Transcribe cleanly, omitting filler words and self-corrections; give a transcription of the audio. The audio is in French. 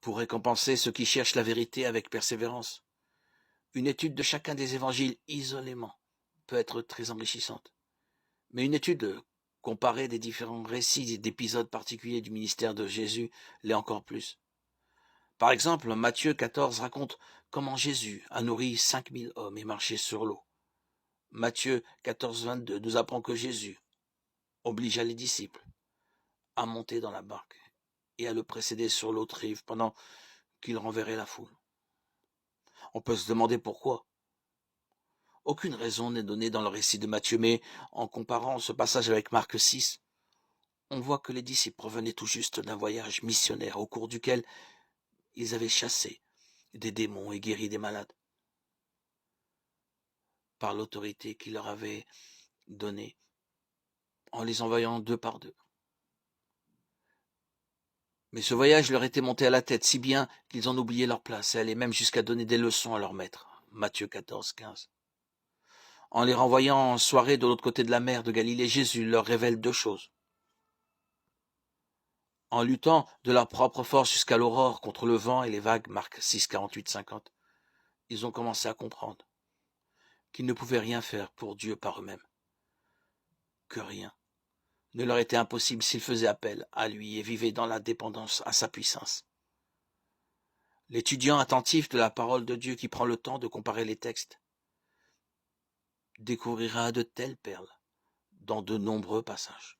pour récompenser ceux qui cherchent la vérité avec persévérance. Une étude de chacun des évangiles isolément peut être très enrichissante. Mais une étude comparée des différents récits d'épisodes particuliers du ministère de Jésus l'est encore plus. Par exemple, Matthieu 14 raconte comment Jésus a nourri 5000 hommes et marché sur l'eau. Matthieu 14, 22 nous apprend que Jésus obligea les disciples à monter dans la barque et à le précéder sur l'autre rive pendant qu'il renverrait la foule. On peut se demander pourquoi. Aucune raison n'est donnée dans le récit de Matthieu, mais en comparant ce passage avec Marc 6, on voit que les disciples revenaient tout juste d'un voyage missionnaire au cours duquel ils avaient chassé des démons et guéri des malades par l'autorité qu'il leur avait donnée en les envoyant deux par deux. Mais ce voyage leur était monté à la tête si bien qu'ils en oubliaient leur place et allaient même jusqu'à donner des leçons à leur maître. Matthieu 14, 15. En les renvoyant en soirée de l'autre côté de la mer de Galilée, Jésus leur révèle deux choses. En luttant de leur propre force jusqu'à l'aurore contre le vent et les vagues, Marc 6, 48, 50, ils ont commencé à comprendre qu'ils ne pouvaient rien faire pour Dieu par eux-mêmes, que rien ne leur était impossible s'ils faisaient appel à lui et vivaient dans la dépendance à sa puissance. L'étudiant attentif de la parole de Dieu qui prend le temps de comparer les textes découvrira de telles perles dans de nombreux passages.